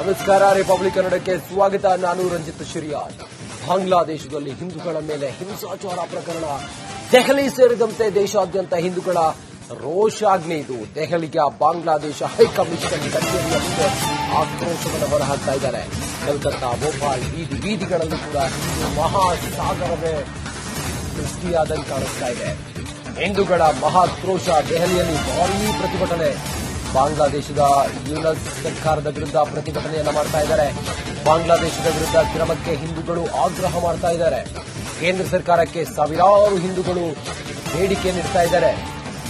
ನಮಸ್ಕಾರ, ರಿಪಬ್ಲಿಕ್ ಕನ್ನಡಕ್ಕೆ ಸ್ವಾಗತ. ನಾನು ರಂಜಿತ್ ಶಿರಿಯಾರ್. ಬಾಂಗ್ಲಾದೇಶದಲ್ಲಿ ಹಿಂದೂಗಳ ಮೇಲೆ ಹಿಂಸಾಚಾರ ಪ್ರಕರಣ. ದೆಹಲಿ ಸೇರಿದಂತೆ ದೇಶಾದ್ಯಂತ ಹಿಂದೂಗಳ ರೋಷಾಗ್ನಿ ಇದು. ದೆಹಲಿಗೆ ಬಾಂಗ್ಲಾದೇಶ ಹೈಕಮಿಷನ್ ಕಚೇರಿಯ ಮುಂದೆ ಆಕ್ರೋಶವನ್ನು ಹೊರಹಾಕ್ತಾ ಇದ್ದಾರೆ. ಕಲ್ಕತ್ತಾ, ಭೋಪಾಲ್ ಬೀದಿಗಳಲ್ಲೂ ಕೂಡ ಮಹಾಸಾಗರವೇ ಸೃಷ್ಟಿಯಾದಂತೆ ಕಾಣಿಸ್ತಾ ಇದೆ. ಹಿಂದೂಗಳ ಮಹಾಕ್ರೋಶ. ದೆಹಲಿಯಲ್ಲಿ ಭಾರೀ ಪ್ರತಿಭಟನೆ. ಬಾಂಗ್ಲಾದೇಶದ ಯೂನಸ್ ಸರ್ಕಾರದ ವಿರುದ್ಧ ಪ್ರತಿಭಟನೆಯನ್ನ ಮಾಡ್ತಾ ಇದ್ದಾರೆ. ಬಾಂಗ್ಲಾದೇಶದ ವಿರುದ್ಧ ಕ್ರಮಕ್ಕೆ ಹಿಂದೂಗಳು ಆಗ್ರಹ ಮಾಡ್ತಾ ಇದ್ದಾರೆ. ಕೇಂದ್ರ ಸರ್ಕಾರಕ್ಕೆ ಸಾವಿರಾರು ಹಿಂದೂಗಳು ಬೇಡಿಕೆ ನೀಡ್ತಾ ಇದ್ದಾರೆ.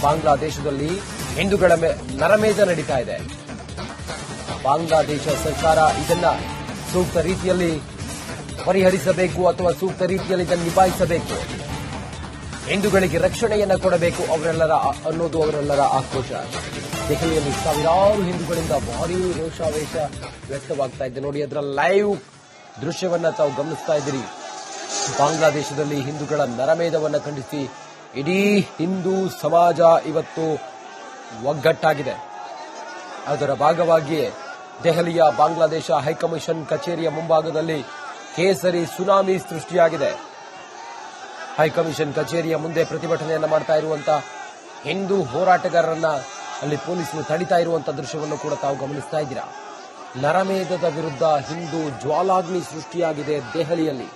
ಬಾಂಗ್ಲಾದೇಶದಲ್ಲಿ ಹಿಂದೂಗಳ ನರಮೇಧ ನಡೀತಾ ಇದೆ. ಬಾಂಗ್ಲಾದೇಶ ಸರ್ಕಾರ ಇದನ್ನ ಸೂಕ್ತ ರೀತಿಯಲ್ಲಿ ಪರಿಹರಿಸಬೇಕು ಅಥವಾ ಸೂಕ್ತ ರೀತಿಯಲ್ಲಿ ಇದನ್ನು ನಿಭಾಯಿಸಬೇಕು. ಹಿಂದೂಗಳಿಗೆ ರಕ್ಷಣೆಯನ್ನ ಕೊಡಬೇಕು ಅನ್ನೋದು ಅವರೆಲ್ಲರ ಆಕ್ರೋಶ. ದೆಹಲಿಯಲ್ಲಿ ಸಾವಿರಾರು ಹಿಂದೂಗಳಿಂದ ಭಾರೀ ರೋಷಾವೇಶ ವ್ಯಕ್ತವಾಗ್ತಾ ಇದೆ. ನೋಡಿ, ಅದರ ಲೈವ್ ದೃಶ್ಯವನ್ನ ತಾವು ಗಮನಿಸ್ತಾ ಇದ್ದೀರಿ. ಬಾಂಗ್ಲಾದೇಶದಲ್ಲಿ ಹಿಂದೂಗಳ ನರಮೇಧವನ್ನು ಖಂಡಿಸಿ ಇಡೀ ಹಿಂದೂ ಸಮಾಜ ಇವತ್ತು ಒಗ್ಗಟ್ಟಾಗಿದೆ. ಅದರ ಭಾಗವಾಗಿಯೇ ದೆಹಲಿಯ ಬಾಂಗ್ಲಾದೇಶ ಹೈಕಮಿಷನ್ ಕಚೇರಿಯ ಮುಂಭಾಗದಲ್ಲಿ ಕೇಸರಿ ಸುನಾಮಿ ಸೃಷ್ಟಿಯಾಗಿದೆ. ಹೈಕಮಿಷನ್ ಕಚೇರಿಯ ಮುಂದೆ ಪ್ರತಿಭಟನೆಯನ್ನ ಮಾಡ್ತಾ ಇರುವಂತಹ ಹಿಂದೂ ಹೋರಾಟಗಾರರನ್ನ ಅಲ್ಲಿ ಪೊಲೀಸರು ತಡಿತಾ ಇರುವಂತಹ ದೃಶ್ಯವನ್ನು ಕೂಡ ತಾವು ಗಮನಿಸ್ತಾ ಇದ್ದೀರಾ. ನರಮೇಧದ ವಿರುದ್ಧ ಹಿಂದೂ ಜ್ವಾಲಾಗ್ನಿ ಸೃಷ್ಟಿಯಾಗಿದೆ ದೆಹಲಿಯಲ್ಲಿ.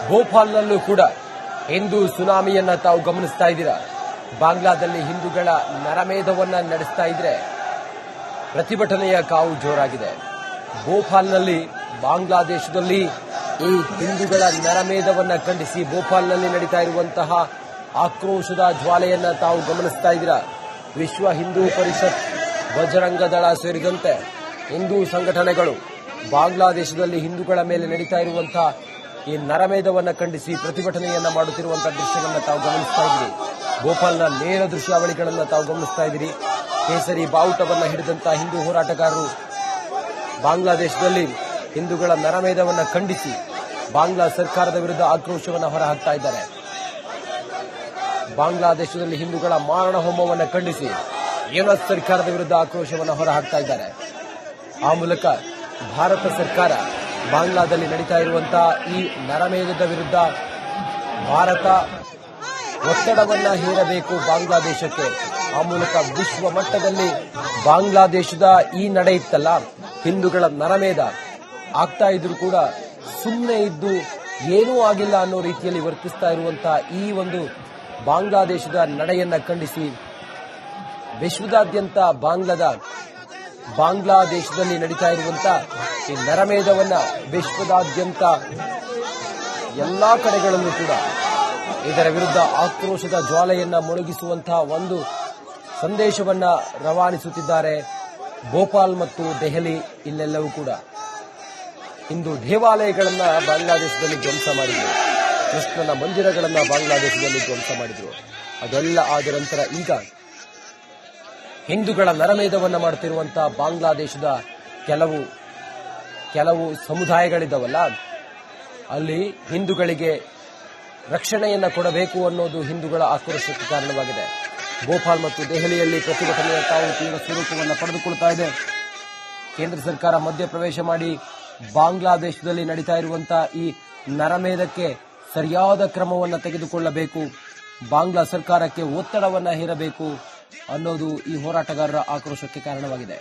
ಭೋಪಾಲ್ನಲ್ಲೂ ಕೂಡ ಹಿಂದೂ ಸುನಾಮಿಯನ್ನ ತಾವು ಗಮನಿಸ್ತಾ ಇದ್ದೀರಾ. ಬಾಂಗ್ಲಾದಲ್ಲಿ ಹಿಂದೂಗಳ ನರಮೇಧವನ್ನ ನಡೆಸ್ತಾ ಇದ್ರೆ ಪ್ರತಿಭಟನೆಯ ಕಾವು ಜೋರಾಗಿದೆ. ಭೋಪಾಲ್ನಲ್ಲಿ ಬಾಂಗ್ಲಾದೇಶದಲ್ಲಿ ಈ ಹಿಂದೂಗಳ ನರಮೇಧವನ್ನ ಖಂಡಿಸಿ ಭೋಪಾಲ್ನಲ್ಲಿ ನಡೀತಾ ಇರುವಂತಹ ಆಕ್ರೋಶದ ಜ್ವಾಲೆಯನ್ನ ತಾವು ಗಮನಿಸ್ತಾ ಇದ್ದೀರಾ. ವಿಶ್ವ ಹಿಂದೂ ಪರಿಷತ್, ಬಜರಂಗ ದಳ ಸೇರಿದಂತೆ ಹಿಂದೂ ಸಂಘಟನೆಗಳು ಬಾಂಗ್ಲಾದೇಶದಲ್ಲಿ ಹಿಂದೂಗಳ ಮೇಲೆ ನಡೀತಾ ಇರುವಂತಹ ಈ ನರಮೇಧವನ್ನ ಖಂಡಿಸಿ ಪ್ರತಿಭಟನೆಯನ್ನ ಮಾಡುತ್ತಿರುವಂತಹ ದೃಶ್ಯವನ್ನು ತಾವು ಗಮನಿಸ್ತಾ ಇದ್ದೀರಿ. ಭೋಪಾಲ್ನ ನೇರ ದೃಶ್ಯಾವಳಿಗಳನ್ನು ತಾವು ಗಮನಿಸ್ತಾ ಇದ್ದೀರಿ. ಕೇಸರಿ ಬಾವುಟವನ್ನ ಹಿಡಿದಂತಹ ಹಿಂದೂ ಹೋರಾಟಗಾರರು ಬಾಂಗ್ಲಾದೇಶದಲ್ಲಿ ಹಿಂದೂಗಳ ನರಮೇಧವನ್ನ ಖಂಡಿಸಿ ಬಾಂಗ್ಲಾ ಸರ್ಕಾರದ ವಿರುದ್ಧ ಆಕ್ರೋಶವನ್ನು ಹೊರಹಾಕ್ತಾ ಇದ್ದಾರೆ. ಬಾಂಗ್ಲಾದೇಶದಲ್ಲಿ ಹಿಂದೂಗಳ ಮಾರಣ ಹೋಮವನ್ನು ಖಂಡಿಸಿ ಯೂನಸ್ ಸರ್ಕಾರದ ವಿರುದ್ಧ ಆಕ್ರೋಶವನ್ನು ಹೊರಹಾಕ್ತಾ ಇದ್ದಾರೆ. ಆ ಮೂಲಕ ಭಾರತ ಸರ್ಕಾರ ಬಾಂಗ್ಲಾದಲ್ಲಿ ನಡೀತಾ ಇರುವಂತಹ ಈ ನರಮೇಧದ ವಿರುದ್ಧ ಭಾರತ ಒತ್ತಡವನ್ನ ಹೇರಬೇಕು ಬಾಂಗ್ಲಾದೇಶಕ್ಕೆ. ಆ ಮೂಲಕ ವಿಶ್ವ ಮಟ್ಟದಲ್ಲಿ ಬಾಂಗ್ಲಾದೇಶದ ಈ ನಡೆ ಇತ್ತಲ್ಲ, ಹಿಂದೂಗಳ ನರಮೇಧ ಆಗ್ತಾ ಇದ್ರು ಕೂಡ ಸುಮ್ಮನೆ ಇದ್ದು ಏನೂ ಆಗಿಲ್ಲ ಅನ್ನೋ ರೀತಿಯಲ್ಲಿ ವರ್ತಿಸ್ತಾ ಇರುವಂತಹ ಈ ಒಂದು ಬಾಂಗ್ಲಾದೇಶದ ನಡೆಯನ್ನ ಖಂಡಿಸಿ ವಿಶ್ವದಾದ್ಯಂತ ಬಾಂಗ್ಲಾದೇಶದಲ್ಲಿ ನಡೀತಾ ಇರುವಂತಹ ಈ ನರಮೇಧವನ್ನ ವಿಶ್ವದಾದ್ಯಂತ ಎಲ್ಲಾ ಕಡೆಗಳಲ್ಲೂ ಕೂಡ ಇದರ ವಿರುದ್ಧ ಆಕ್ರೋಶದ ಜ್ವಾಲೆಯನ್ನ ಮೊಳಗಿಸುವಂತಹ ಒಂದು ಸಂದೇಶವನ್ನ ರವಾನಿಸುತ್ತಿದ್ದಾರೆ. ಭೋಪಾಲ್ ಮತ್ತು ದೆಹಲಿ ಇಲ್ಲೆಲ್ಲವೂ ಕೂಡ ಹಿಂದೂ ದೇವಾಲಯಗಳನ್ನ ಬಾಂಗ್ಲಾದೇಶದಲ್ಲಿ ಧ್ವಂಸ ಮಾಡಿದ್ರು. ಕೃಷ್ಣನ ಮಂದಿರಗಳನ್ನ ಬಾಂಗ್ಲಾದೇಶದಲ್ಲಿ ಧ್ವಂಸ ಮಾಡಿದ್ರು. ಅದೆಲ್ಲ ಆದ ನಂತರ ಈಗ ಹಿಂದೂಗಳ ನರಮೇಧವನ್ನ ಮಾಡುತ್ತಿರುವಂತಹ ಬಾಂಗ್ಲಾದೇಶದ ಕೆಲವು ಸಮುದಾಯಗಳಿದ್ದಾವಲ್ಲ, ಅಲ್ಲಿ ಹಿಂದೂಗಳಿಗೆ ರಕ್ಷಣೆಯನ್ನ ಕೊಡಬೇಕು ಅನ್ನೋದು ಹಿಂದೂಗಳ ಆಕ್ರೋಶಕ್ಕೆ ಕಾರಣವಾಗಿದೆ. ಭೋಪಾಲ್ ಮತ್ತು ದೆಹಲಿಯಲ್ಲಿ ಪ್ರತಿಭಟನೆಯ ತಾವು ತೀವ್ರ ಸ್ವರೂಪವನ್ನು ಪಡೆದುಕೊಳ್ತಾ ಇದೆ. ಕೇಂದ್ರ ಸರ್ಕಾರ ಮಧ್ಯಪ್ರವೇಶ ಮಾಡಿ ಬಾಂಗ್ಲಾದೇಶದಲ್ಲಿ ನಡೀತಾ ಇರುವಂತಹ ಈ ನರಮೇಧಕ್ಕೆ ಸರಿಯಾದ ಕ್ರಮವನ್ನು ತೆಗೆದುಕೊಳ್ಳಬೇಕು, ಬಾಂಗ್ಲಾ ಸರ್ಕಾರಕ್ಕೆ ಒತ್ತಡವನ್ನ ಹೇರಬೇಕು ಅನ್ನೋದು ಈ ಹೋರಾಟಗಾರರ ಆಕ್ರೋಶಕ್ಕೆ ಕಾರಣವಾಗಿದೆ.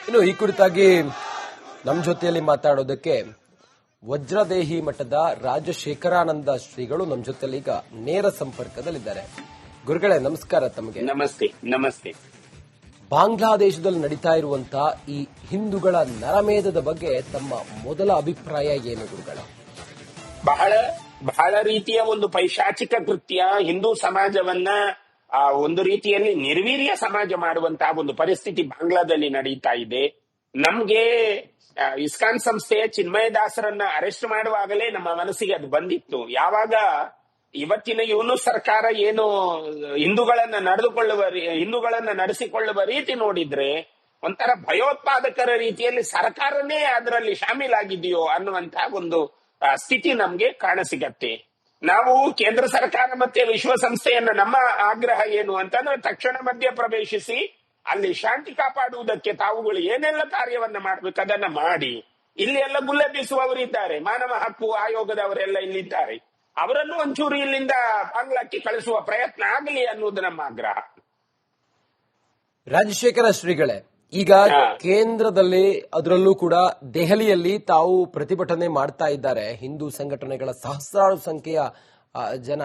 ಇನ್ನು ಈ ಕುರಿತಾಗಿ ನಮ್ಮ ಜೊತೆಯಲ್ಲಿ ಮಾತಾಡೋದಕ್ಕೆ ವಜ್ರದೇಹಿ ಮಠದ ರಾಜಶೇಖರಾನಂದ ಶ್ರೀಗಳು ನಮ್ಮ ಜೊತೆಲಿ ಈಗ ನೇರ ಸಂಪರ್ಕದಲ್ಲಿದ್ದಾರೆ. ಗುರುಗಳೇ ನಮಸ್ಕಾರ ತಮಗೆ. ನಮಸ್ತೆ. ನಮಸ್ತೆ. ಬಾಂಗ್ಲಾದೇಶದಲ್ಲಿ ನಡೀತಾ ಇರುವಂತಹ ಈ ಹಿಂದೂಗಳ ನರಮೇಧದ ಬಗ್ಗೆ ತಮ್ಮ ಮೊದಲ ಅಭಿಪ್ರಾಯ ಏನು ಗುರುಗಳ? ಬಹಳ ಬಹಳ ರೀತಿಯ ಒಂದು ಪೈಶಾಚಿಕ ಕೃತ್ಯ. ಹಿಂದೂ ಸಮಾಜವನ್ನ ಒಂದು ರೀತಿಯಲ್ಲಿ ನಿರ್ವೀರ್ಯ ಸಮಾಜ ಮಾಡುವಂತಹ ಒಂದು ಪರಿಸ್ಥಿತಿ ಬಾಂಗ್ಲಾದಲ್ಲಿ ನಡೀತಾ ಇದೆ. ನಮ್ಗೆ ಇಸ್ಕಾನ್ ಸಂಸ್ಥೆಯ ಚಿನ್ಮಯ ದಾಸರನ್ನ ಅರೆಸ್ಟ್ ಮಾಡುವಾಗಲೇ ನಮ್ಮ ಮನಸ್ಸಿಗೆ ಅದು ಬಂದಿತ್ತು. ಯಾವಾಗ ಇವತ್ತಿನ ಇವನು ಸರ್ಕಾರ ಏನು ಹಿಂದೂಗಳನ್ನ ನಡೆಸಿಕೊಳ್ಳುವ ರೀತಿ ನೋಡಿದ್ರೆ ಒಂಥರ ಭಯೋತ್ಪಾದಕರ ರೀತಿಯಲ್ಲಿ ಸರ್ಕಾರನೇ ಅದರಲ್ಲಿ ಶಾಮೀಲಾಗಿದೆಯೋ ಅನ್ನುವಂತಹ ಒಂದು ಸ್ಥಿತಿ ನಮ್ಗೆ ಕಾಣಸಿಗತ್ತೆ. ನಾವು ಕೇಂದ್ರ ಸರ್ಕಾರ ಮತ್ತೆ ವಿಶ್ವಸಂಸ್ಥೆಯನ್ನ ನಮ್ಮ ಆಗ್ರಹ ಏನು ಅಂತಂದ್ರೆ ತಕ್ಷಣ ಮಧ್ಯ ಪ್ರವೇಶಿಸಿ ಅಲ್ಲಿ ಶಾಂತಿ ಕಾಪಾಡುವುದಕ್ಕೆ ತಾವುಗಳು ಏನೆಲ್ಲ ಕಾರ್ಯವನ್ನ ಮಾಡ್ಬೇಕು ಅದನ್ನ ಮಾಡಿ. ಇಲ್ಲಿ ಎಲ್ಲ ಗುಲ್ಲೆಬ್ಬಿಸುವವರಿದ್ದಾರೆ, ಮಾನವ ಹಕ್ಕು ಆಯೋಗದವರೆಲ್ಲ ಇಲ್ಲಿದ್ದಾರೆ. ಅವರನ್ನು ಒಂಚೂರು ಇಲ್ಲಿಂದ ಬಾಂಗ್ಲಾಕ್ಕೆ ಕಳಿಸುವ ಪ್ರಯತ್ನ ಆಗಲಿ ಅನ್ನುವುದು ನಮ್ಮ ಆಗ್ರಹ. ರಾಜಶೇಖರ ಶ್ರೀಗಳೇ, ಈಗ ಕೇಂದ್ರದಲ್ಲಿ ಅದರಲ್ಲೂ ಕೂಡ ದೆಹಲಿಯಲ್ಲಿ ತಾವು ಪ್ರತಿಭಟನೆ ಮಾಡ್ತಾ ಇದ್ದಾರೆ. ಹಿಂದೂ ಸಂಘಟನೆಗಳ ಸಹಸ್ರಾರು ಸಂಖ್ಯೆಯ ಜನ,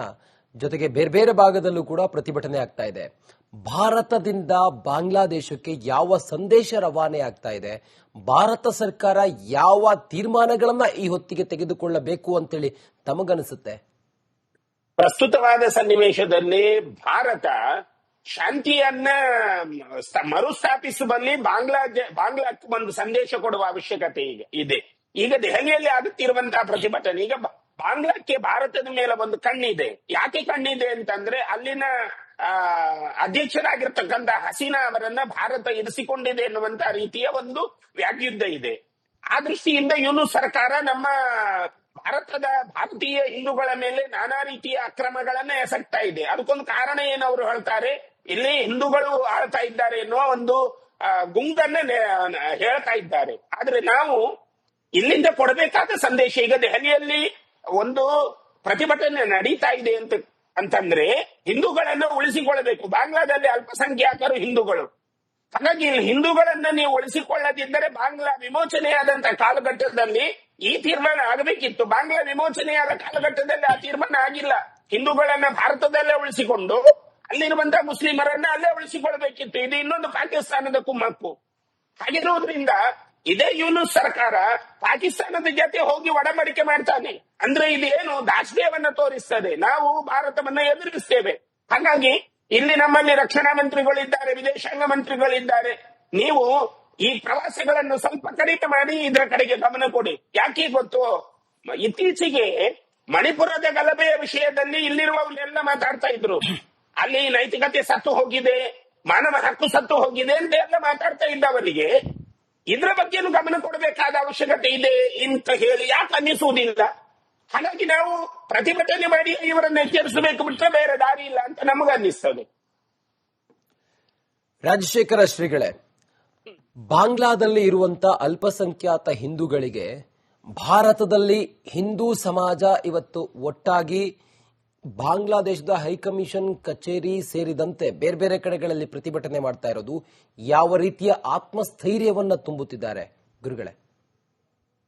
ಜೊತೆಗೆ ಬೇರೆ ಬೇರೆ ಭಾಗದಲ್ಲೂ ಕೂಡ ಪ್ರತಿಭಟನೆ ಆಗ್ತಾ ಇದೆ. ಭಾರತದಿಂದ ಬಾಂಗ್ಲಾದೇಶಕ್ಕೆ ಯಾವ ಸಂದೇಶ ರವಾನೆ ಆಗ್ತಾ ಇದೆ? ಭಾರತ ಸರ್ಕಾರ ಯಾವ ತೀರ್ಮಾನಗಳನ್ನ ಈ ಹೊತ್ತಿಗೆ ತೆಗೆದುಕೊಳ್ಳಬೇಕು ಅಂತೇಳಿ ತಮಗನಿಸುತ್ತೆ? ಪ್ರಸ್ತುತವಾದ ಸನ್ನಿವೇಶದಲ್ಲಿ ಭಾರತ ಶಾಂತಿಯನ್ನ ಮರುಸ್ಥಾಪಿಸುವಲ್ಲಿ ಬಾಂಗ್ಲಾಕ್ಕೆ ಒಂದು ಸಂದೇಶ ಕೊಡುವ ಅವಶ್ಯಕತೆ ಇದೆ. ಈಗ ದೆಹಲಿಯಲ್ಲಿ ಆಗುತ್ತಿರುವಂತಹ ಪ್ರತಿಭಟನೆ, ಈಗ ಬಾಂಗ್ಲಾಕ್ಕೆ ಭಾರತದ ಮೇಲೆ ಒಂದು ಕಣ್ಣಿದೆ. ಯಾಕೆ ಕಣ್ಣಿದೆ ಅಂತಂದ್ರೆ ಅಲ್ಲಿನ ಅಧ್ಯಕ್ಷರಾಗಿರ್ತಕ್ಕಂಥ ಹಸೀನಾ ಅವರನ್ನ ಭಾರತ ಇರಿಸಿಕೊಂಡಿದೆ ಎನ್ನುವಂತ ರೀತಿಯ ಒಂದು ವ್ಯಾಗ್ಯುದ್ಧ ಇದೆ. ಆ ದೃಷ್ಟಿಯಿಂದ ಇವನು ಸರ್ಕಾರ ನಮ್ಮ ಭಾರತೀಯ ಹಿಂದೂಗಳ ಮೇಲೆ ನಾನಾ ರೀತಿಯ ಅಕ್ರಮಗಳನ್ನ ಎಸಗ್ತಾ ಇದೆ. ಅದಕ್ಕೊಂದು ಕಾರಣ ಏನು ಅವರು ಹೇಳ್ತಾರೆ, ಇಲ್ಲಿ ಹಿಂದೂಗಳು ಆಳ್ತಾ ಇದ್ದಾರೆ ಎನ್ನುವ ಒಂದು ಗುಂಗನ್ನ ಹೇಳ್ತಾ ಇದ್ದಾರೆ. ಆದ್ರೆ ನಾವು ಇಲ್ಲಿಂದ ಕೊಡಬೇಕಾದ ಸಂದೇಶ, ಈಗ ದೆಹಲಿಯಲ್ಲಿ ಒಂದು ಪ್ರತಿಭಟನೆ ನಡೀತಾ ಇದೆ ಅಂತಂದ್ರೆ ಹಿಂದೂಗಳನ್ನ ಉಳಿಸಿಕೊಳ್ಳಬೇಕು. ಬಾಂಗ್ಲಾದಲ್ಲಿ ಅಲ್ಪಸಂಖ್ಯಾತರು ಹಿಂದೂಗಳು. ಹಾಗಾಗಿ ಇಲ್ಲಿ ಹಿಂದೂಗಳನ್ನ ನೀವು ಉಳಿಸಿಕೊಳ್ಳದಿದ್ದರೆ ಬಾಂಗ್ಲಾ ವಿಮೋಚನೆಯಾದಂತಹ ಕಾಲಘಟ್ಟದಲ್ಲಿ ಈ ತೀರ್ಮಾನ ಆಗಬೇಕಿತ್ತು. ಬಾಂಗ್ಲಾ ವಿಮೋಚನೆಯಾದ ಕಾಲಘಟ್ಟದಲ್ಲಿ ಆ ತೀರ್ಮಾನ ಆಗಿಲ್ಲ. ಹಿಂದೂಗಳನ್ನ ಭಾರತದಲ್ಲೇ ಉಳಿಸಿಕೊಂಡು ಅಲ್ಲಿರುವಂತಹ ಮುಸ್ಲಿಮರನ್ನ ಅಲ್ಲೇ ಉಳಿಸಿಕೊಳ್ಬೇಕಿತ್ತು. ಇದು ಇನ್ನೊಂದು ಪಾಕಿಸ್ತಾನದ ಕುಮ್ಮಕ್ಕು. ಹಾಗಿರುವುದರಿಂದ ಇದೇ ಯೂನುಸ್ ಸರ್ಕಾರ ಪಾಕಿಸ್ತಾನದ ಜೊತೆ ಹೋಗಿ ಒಡಂಬಡಿಕೆ ಮಾಡ್ತಾನೆ. ಅಂದ್ರೆ ಇದೇನು ದಾಷ್ಟ್ರೀಯವನ್ನ ತೋರಿಸ್ತದೆ, ನಾವು ಭಾರತವನ್ನ ಎದುರಿಸ್ತೇವೆ. ಹಾಗಾಗಿ ಇಲ್ಲಿ ನಮ್ಮಲ್ಲಿ ರಕ್ಷಣಾ ಮಂತ್ರಿಗಳಿದ್ದಾರೆ, ವಿದೇಶಾಂಗ ಮಂತ್ರಿಗಳಿದ್ದಾರೆ. ನೀವು ಈ ಪ್ರವಾಸಗಳನ್ನು ಸ್ವಲ್ಪ ಕಡಿಮೆ ಮಾಡಿ ಇದರ ಕಡೆಗೆ ಗಮನ ಕೊಡಿ. ಯಾಕೆ ಗೊತ್ತು, ಇತ್ತೀಚೆಗೆ ಮಣಿಪುರದ ಗಲಭೆಯ ವಿಷಯದಲ್ಲಿ ಇಲ್ಲಿರುವವರೆಲ್ಲ ಮಾತಾಡ್ತಾ ಇದ್ರು. ಅಲ್ಲಿ ನೈತಿಕತೆ ಸತ್ತು ಹೋಗಿದೆ, ಮಾನವ ಹಕ್ಕು ಸತ್ತು ಹೋಗಿದೆ ಅಂತ ಎಲ್ಲ ಮಾತಾಡ್ತಾ ಇದ್ದವರಿಗೆ ಇದರ ಬಗ್ಗೆನೂ ಗಮನ ಕೊಡಬೇಕಾದ ಅವಶ್ಯಕತೆ ಇದೆ ಅಂತ ಹೇಳಿ ಯಾಕೆ ಅನ್ನಿಸುವುದಿಲ್ಲ? ಹಾಗಾಗಿ ನಾವು ಪ್ರತಿಭಟನೆ ಮಾಡಿ ಇವರನ್ನು ಎಚ್ಚರಿಸಬೇಕು, ಬಿಟ್ಟರೆ ಬೇರೆ ದಾರಿ ಇಲ್ಲ ಅಂತ ನಮಗನ್ನಿಸ್ತದೆ. ರಾಜಶೇಖರ ಶ್ರೀಗಳೇ, ಬಾಂಗ್ಲಾದಲ್ಲಿ ಇರುವಂತ ಅಲ್ಪಸಂಖ್ಯಾತ ಹಿಂದೂಗಳಿಗೆ ಭಾರತದಲ್ಲಿ ಹಿಂದೂ ಸಮಾಜ ಇವತ್ತು ಒಟ್ಟಾಗಿ ಬಾಂಗ್ಲಾದೇಶದ ಹೈಕಮಿಷನ್ ಕಚೇರಿ ಸೇರಿದಂತೆ ಬೇರೆ ಬೇರೆ ಕಡೆಗಳಲ್ಲಿ ಪ್ರತಿಭಟನೆ ಮಾಡ್ತಾ ಇರೋದು ಯಾವ ರೀತಿಯ ಆತ್ಮಸ್ಥೈರ್ಯವನ್ನ ತುಂಬುತ್ತಿದ್ದಾರೆ ಗುರುಗಳೇ?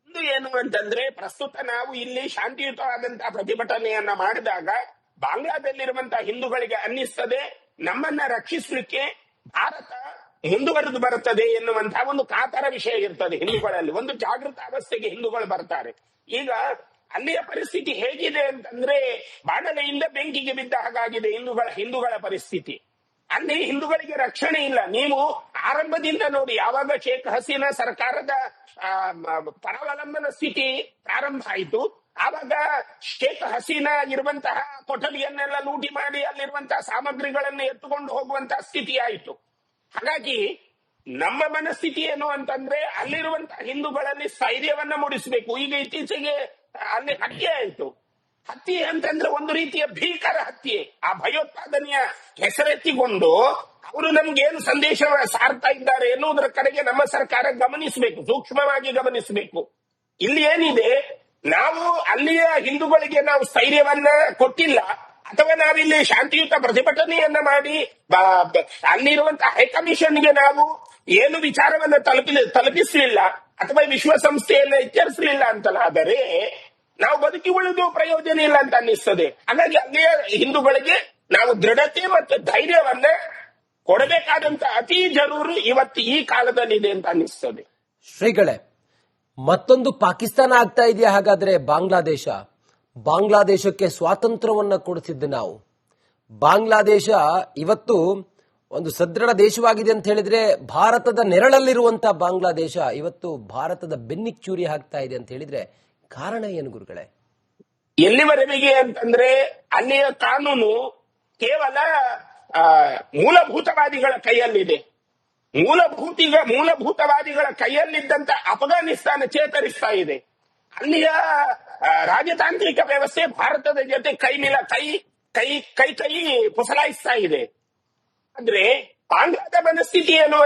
ಒಂದು ಏನು ಅಂತಂದ್ರೆ, ಪ್ರಸ್ತುತ ನಾವು ಇಲ್ಲಿ ಶಾಂತಿಯುತವಾದಂತಹ ಪ್ರತಿಭಟನೆಯನ್ನ ಮಾಡಿದಾಗ ಬಾಂಗ್ಲಾದಲ್ಲಿರುವಂತಹ ಹಿಂದೂಗಳಿಗೆ ಅನ್ನಿಸ್ತದೆ ನಮ್ಮನ್ನ ರಕ್ಷಿಸಲಿಕ್ಕೆ ಭಾರತ ಮುಂದುವರೆದು ಬರುತ್ತದೆ ಎನ್ನುವಂತಹ ಒಂದು ಕಾತರ ವಿಷಯ ಇರ್ತದೆ ಹಿಂದೂಗಳಲ್ಲಿ. ಒಂದು ಜಾಗೃತ ಅವಸ್ಥೆಗೆ ಹಿಂದೂಗಳು ಬರ್ತಾರೆ. ಈಗ ಅಲ್ಲಿಯ ಪರಿಸ್ಥಿತಿ ಹೇಗಿದೆ ಅಂತಂದ್ರೆ ಬಾಣಲೆಯಿಂದ ಬೆಂಕಿಗೆ ಬಿದ್ದ ಹಾಗಾಗಿದೆ ಹಿಂದೂಗಳ ಪರಿಸ್ಥಿತಿ. ಅಲ್ಲಿ ಹಿಂದೂಗಳಿಗೆ ರಕ್ಷಣೆ ಇಲ್ಲ. ನೀವು ಆರಂಭದಿಂದ ನೋಡಿ, ಯಾವಾಗ ಶೇಖ್ ಹಸೀನಾ ಸರ್ಕಾರದ ಪರಾವಲಂಬನ ಸ್ಥಿತಿ ಪ್ರಾರಂಭ ಆಯಿತು, ಆವಾಗ ಶೇಖ್ ಹಸೀನಾ ಇರುವಂತಹ ಕೊಠಡಿಯನ್ನೆಲ್ಲ ಲೂಟಿ ಮಾಡಿ ಅಲ್ಲಿರುವಂತಹ ಸಾಮಗ್ರಿಗಳನ್ನು ಎತ್ತುಕೊಂಡು ಹೋಗುವಂತಹ ಸ್ಥಿತಿ ಆಯಿತು. ಹಾಗಾಗಿ ನಮ್ಮ ಮನಸ್ಥಿತಿ ಏನು ಅಂತಂದ್ರೆ ಅಲ್ಲಿರುವಂತಹ ಹಿಂದೂಗಳಲ್ಲಿ ಸ್ಥೈರ್ಯವನ್ನ ಮೂಡಿಸಬೇಕು. ಈಗ ಇತ್ತೀಚೆಗೆ ಅಲ್ಲಿ ಹತ್ಯೆ ಆಯಿತು. ಹತ್ಯೆ ಅಂತಂದ್ರೆ ಒಂದು ರೀತಿಯ ಭೀಕರ ಹತ್ಯೆ. ಆ ಭಯೋತ್ಪಾದನೆಯ ಹೆಸರೆತ್ತಿಕೊಂಡು ಅವರು ನಮ್ಗೇನು ಸಂದೇಶ ಸಾರ್ತಾ ಇದ್ದಾರೆ ಎನ್ನುವುದರ ಕಡೆಗೆ ನಮ್ಮ ಸರ್ಕಾರ ಗಮನಿಸಬೇಕು, ಸೂಕ್ಷ್ಮವಾಗಿ ಗಮನಿಸಬೇಕು. ಇಲ್ಲಿ ಏನಿದೆ, ನಾವು ಅಲ್ಲಿಯ ಹಿಂದೂಗಳಿಗೆ ನಾವು ಸ್ಥೈರ್ಯವನ್ನ ಕೊಟ್ಟಿಲ್ಲ, ಅಥವಾ ನಾವಿಲ್ಲಿ ಶಾಂತಿಯುತ ಪ್ರತಿಭಟನೆಯನ್ನ ಮಾಡಿ ಅಲ್ಲಿರುವಂತಹ ಹೈಕಮಿಷನ್ಗೆ ನಾವು ಏನು ವಿಚಾರವನ್ನ ತಲುಪಿಸಲಿಲ್ಲ, ಅಥವಾ ವಿಶ್ವಸಂಸ್ಥೆಯನ್ನ ಎಚ್ಚರಿಸಲಿಲ್ಲ ಅಂತಲಾದರೆ ನಾವು ಬದುಕಿ ಉಳಿದು ಪ್ರಯೋಜನ ಇಲ್ಲ ಅಂತ ಅನ್ನಿಸ್ತದೆ. ಹಾಗಾಗಿ ಅಲ್ಲಿಯ ಹಿಂದೂಗಳಿಗೆ ನಾವು ದೃಢತೆ ಮತ್ತು ಧೈರ್ಯವನ್ನ ಕೊಡಬೇಕಾದಂತ ಅತಿ ಜರೂರು ಇವತ್ತು ಈ ಕಾಲದಲ್ಲಿದೆ ಅಂತ ಅನ್ನಿಸ್ತದೆ. ಶ್ರೀಗಳೇ, ಮತ್ತೊಂದು ಪಾಕಿಸ್ತಾನ ಆಗ್ತಾ ಇದೆಯಾ ಹಾಗಾದ್ರೆ? ಬಾಂಗ್ಲಾದೇಶಕ್ಕೆ ಸ್ವಾತಂತ್ರ್ಯವನ್ನ ಕೊಡಿಸಿದ್ದು ನಾವು. ಬಾಂಗ್ಲಾದೇಶ ಇವತ್ತು ಒಂದು ಸದೃಢ ದೇಶವಾಗಿದೆ ಅಂತ ಹೇಳಿದ್ರೆ, ಭಾರತದ ನೆರಳಲ್ಲಿರುವಂತಹ ಬಾಂಗ್ಲಾದೇಶ ಇವತ್ತು ಭಾರತದ ಬೆನ್ನಿಚ್ಚೂರಿ ಹಾಕ್ತಾ ಇದೆ ಅಂತ ಹೇಳಿದ್ರೆ ಕಾರಣ ಏನು ಗುರುಗಳೇ? ಎಲ್ಲಿವರೆಗೆ ಅಂತಂದ್ರೆ ಅಲ್ಲಿಯ ಕಾನೂನು ಕೇವಲ ಮೂಲಭೂತವಾದಿಗಳ ಕೈಯಲ್ಲಿದೆ. ಮೂಲಭೂತವಾದಿಗಳ ಕೈಯಲ್ಲಿದ್ದಂತ ಅಫ್ಘಾನಿಸ್ತಾನ ಚೇತರಿಸ್ತಾ ಇದೆ. ಅಲ್ಲಿಯ ರಾಜತಾಂತ್ರಿಕ ವ್ಯವಸ್ಥೆ ಭಾರತದ ಜೊತೆ ಕೈ ಪುಸಲಾಯಿಸ್ತಾ ಇದೆ. ಆದ್ರೆ ಬಾಂಗ್ಲಾದ ಮನಸ್ಥಿತಿ ಏನು